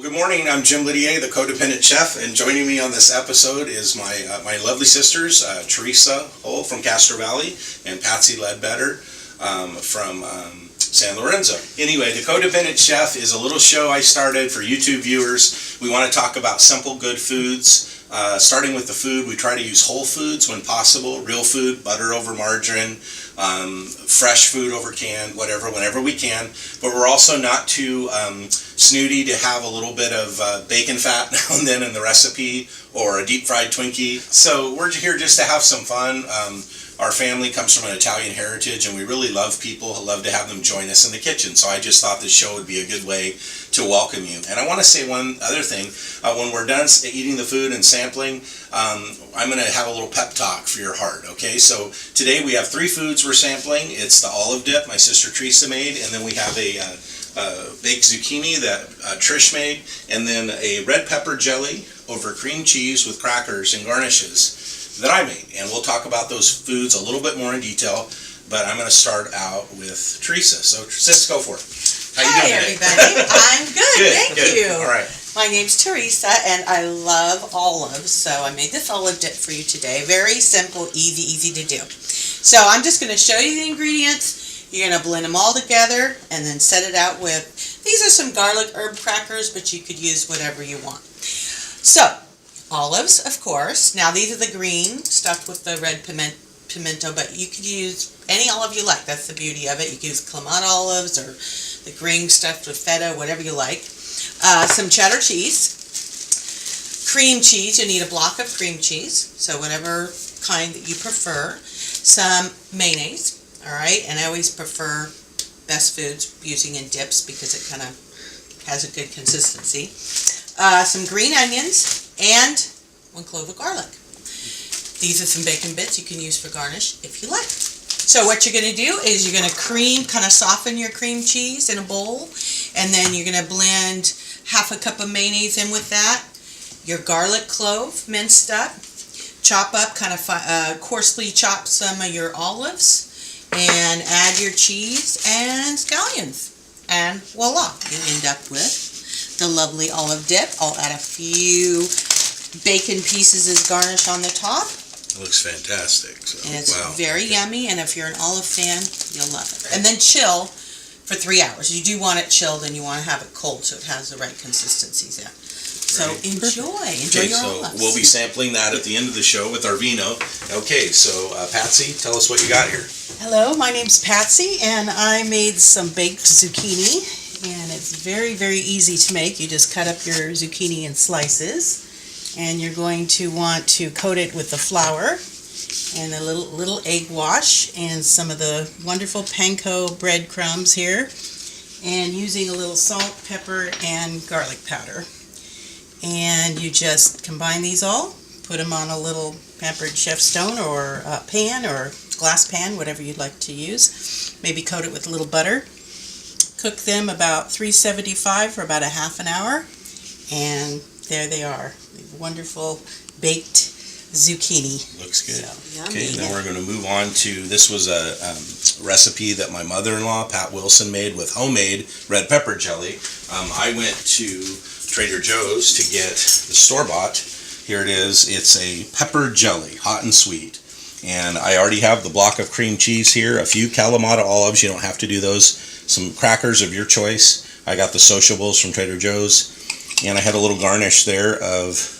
Good morning. I'm Jim Lidier, the Codependent Chef, and joining me on this episode is my lovely sisters, Teresa Hull from Castro Valley and Patsy Ledbetter from San Lorenzo. Anyway, the Codependent Chef is a little show I started for YouTube viewers. We want to talk about simple, good foods. Starting with the food, we try to use whole foods when possible, real food, butter over margarine, fresh food over canned, whenever we can. But we're also not too snooty to have a little bit of bacon fat now and then in the recipe, or a deep fried Twinkie. So we're here just to have some fun. Our family comes from an Italian heritage, and we really love people, love to have them join us in the kitchen. So I just thought this show would be a good way to welcome you. And I want to say one other thing. When we're done eating the food and sampling, I'm going to have a little pep talk for your heart, okay? So today we have 3 foods we're sampling. It's the olive dip my sister Teresa made, and then we have a baked zucchini that Trish made, and then a red pepper jelly over cream cheese with crackers and garnishes that I made. And we'll talk about those foods a little bit more in detail, but I'm going to start out with Teresa. So, sis, go for it. How you doing today? Hi, everybody. I'm good. Thank you. All right. My name's Teresa, and I love olives, so I made this olive dip for you today. Very simple, easy to do. So I'm just going to show you the ingredients. You're going to blend them all together and then set it out with, these are some garlic herb crackers, but you could use whatever you want. So, olives, of course. Now these are the green, stuffed with the red pimento, but you could use any olive you like. That's the beauty of it. You can use Clamato olives or the green stuffed with feta, whatever you like. Some cheddar cheese. Cream cheese, you need a block of cream cheese, so whatever kind that you prefer. Some mayonnaise, all right, and I always prefer Best Foods using in dips because it kind of has a good consistency. Some green onions, and 1 clove of garlic. These are some bacon bits you can use for garnish if you like. So what you're going to do is you're going to kind of soften your cream cheese in a bowl, and then you're going to blend half a cup of mayonnaise in with that, your garlic clove minced up, chop up, kind of coarsely chop some of your olives, and add your cheese and scallions. And voila, you end up with the lovely olive dip. I'll add a few bacon pieces as garnish on the top. It looks fantastic. So, and it's very yummy, and if you're an olive fan, you'll love it. And then chill for 3 hours. You do want it chilled, and you want to have it cold so it has the right consistency there. So enjoy your olives. We'll be sampling that at the end of the show with our vino. Okay, so Patsy, tell us what you got here. Hello, my name's Patsy, and I made some baked zucchini, and it's very easy to make. You just cut up your zucchini in slices, and you're going to want to coat it with the flour and a little egg wash and some of the wonderful panko breadcrumbs here, and using a little salt, pepper, and garlic powder. And you just combine these all, put them on a little pampered chef stone or pan or glass pan, whatever you'd like to use. Maybe coat it with a little butter. Cook them about 375 for about a half an hour, and there they are. Wonderful baked zucchini. Looks good. So, okay, then we're going to move on to, this was a recipe that my mother-in-law, Pat Wilson, made with homemade red pepper jelly. I went to Trader Joe's to get the store-bought. Here it is. It's a pepper jelly, hot and sweet. And I already have the block of cream cheese here, a few Kalamata olives. You don't have to do those. Some crackers of your choice. I got the sociables from Trader Joe's. And I had a little garnish there of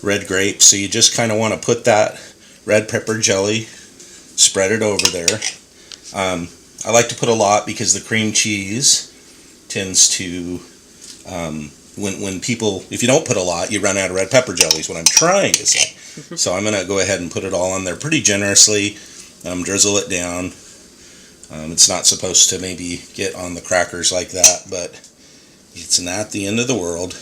red grapes. So you just kind of want to put that red pepper jelly, spread it over there. I like to put a lot because the cream cheese tends to... When people, if you don't put a lot, you run out of red pepper jelly is what I'm trying to say. So I'm going to go ahead and put it all on there pretty generously, drizzle it down. It's not supposed to maybe get on the crackers like that, but it's not the end of the world.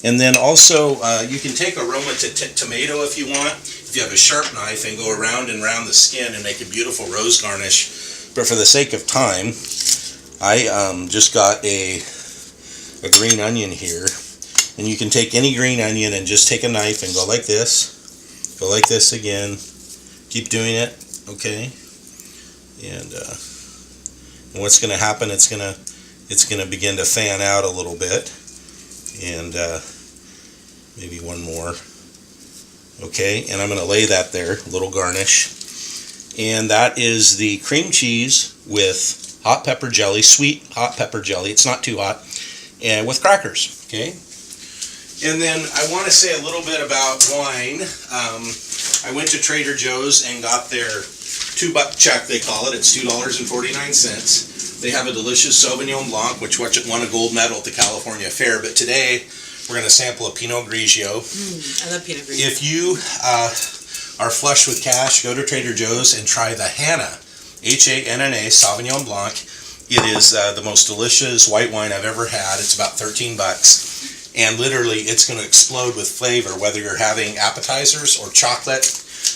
And then also, you can take aroma to tomato if you want, if you have a sharp knife, and go around and around the skin and make a beautiful rose garnish. But for the sake of time, I just got a green onion here, and you can take any green onion and just take a knife and go like this again, keep doing it, okay? And what's going to happen, it's going to begin to fan out a little bit, and maybe one more. Okay, and I'm going to lay that there, a little garnish. And that is the cream cheese with hot pepper jelly, sweet hot pepper jelly. It's not too hot, and with crackers. Okay. And then I want to say a little bit about wine. I went to Trader Joe's and got their $2 check, they call it. It's $2.49. They have a delicious Sauvignon Blanc, which won a gold medal at the California Fair. But today, we're going to sample a Pinot Grigio. I love Pinot Grigio. If you are flush with cash, go to Trader Joe's and try the Hanna, Hanna Sauvignon Blanc. It is the most delicious white wine I've ever had. It's about $13. And literally, it's going to explode with flavor, whether you're having appetizers or chocolate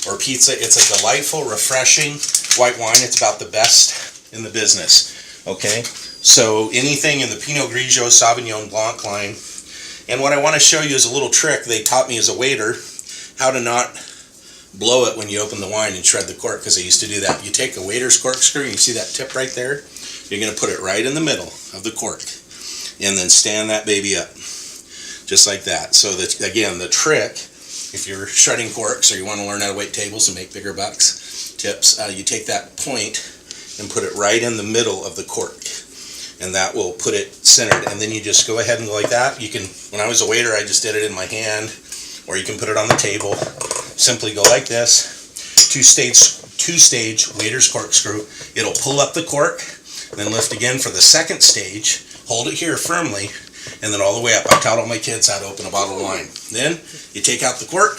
or pizza. It's a delightful, refreshing white wine. It's about the best in the business. Okay? So anything in the Pinot Grigio Sauvignon Blanc line. And what I want to show you is a little trick they taught me as a waiter, how to not blow it when you open the wine and shred the cork, because I used to do that. You take a waiter's corkscrew, and you see that tip right there? You're going to put it right in the middle of the cork, and then stand that baby up, just like that. So that, again, the trick, if you're shredding corks or you want to learn how to wait tables and make bigger bucks, tips, you take that point and put it right in the middle of the cork. And that will put it centered. And then you just go ahead and go like that. You can, when I was a waiter, I just did it in my hand, or you can put it on the table. Simply go like this. Two-stage waiter's corkscrew. It'll pull up the cork, then lift again for the second stage. Hold it here firmly, and then all the way up. I taught all my kids how to open a bottle of wine. Then you take out the cork,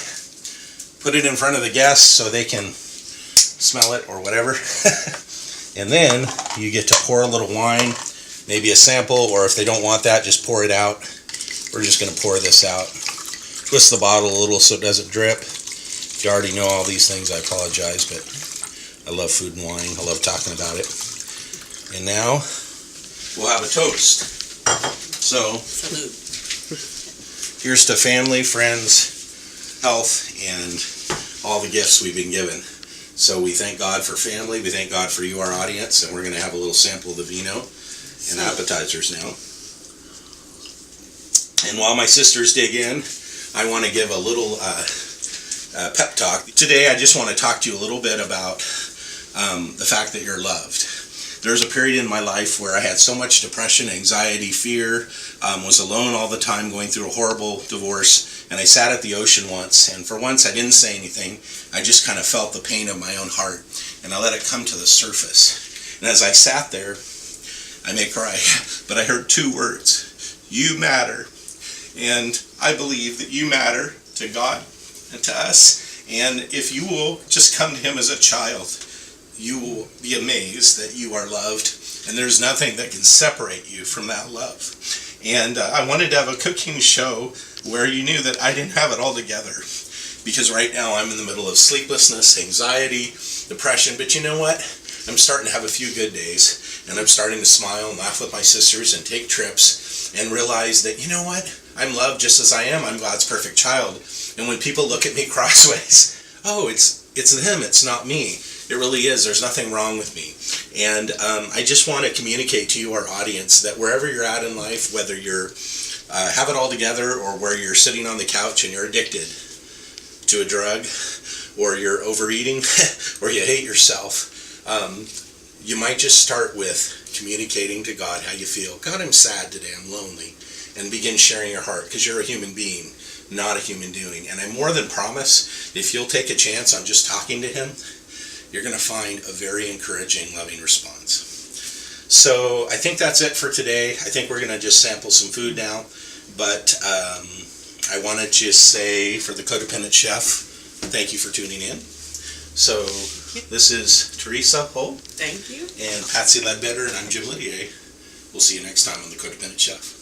put it in front of the guests so they can smell it or whatever. And then you get to pour a little wine, maybe a sample, or if they don't want that, just pour it out. We're just going to pour this out. Twist the bottle a little so it doesn't drip. If you already know all these things, I apologize, but I love food and wine. I love talking about it. And now we'll have a toast. So, Salute. here's to family, friends, health, and all the gifts we've been given. So we thank God for family, we thank God for you, our audience, and we're going to have a little sample of the vino and appetizers now. And while my sisters dig in, I want to give a little pep talk. Today I just want to talk to you a little bit about the fact that you're loved. There's a period in my life where I had so much depression, anxiety, fear, was alone all the time, going through a horrible divorce. And I sat at the ocean once, and for once I didn't say anything. I just kind of felt the pain of my own heart, and I let it come to the surface. And as I sat there, I may cry, but I heard two words: you matter. And I believe that you matter to God and to us. And if you will just come to Him as a child, you will be amazed that you are loved, and there's nothing that can separate you from that love. And I wanted to have a cooking show where you knew that I didn't have it all together, because right now I'm in the middle of sleeplessness, anxiety, depression. But you know what? I'm starting to have a few good days, and I'm starting to smile and laugh with my sisters and take trips and realize that, you know what? I'm loved just as I am. I'm God's perfect child. And when people look at me crossways, oh, it's them, it's not me. It really is. There's nothing wrong with me. And I just want to communicate to you, our audience, that wherever you're at in life, whether you're have it all together or where you're sitting on the couch and you're addicted to a drug, or you're overeating, or you hate yourself, you might just start with communicating to God how you feel. God, I'm sad today. I'm lonely. And begin sharing your heart, because you're a human being, not a human doing. And I more than promise, if you'll take a chance on just talking to Him, you're going to find a very encouraging, loving response. So I think that's it for today. I think we're going to just sample some food now. But I want to just say, for the Codependent Chef, thank you for tuning in. So this is Teresa Holt. Thank you. And Patsy Ledbetter, and I'm Jim Lydier. We'll see you next time on the Codependent Chef.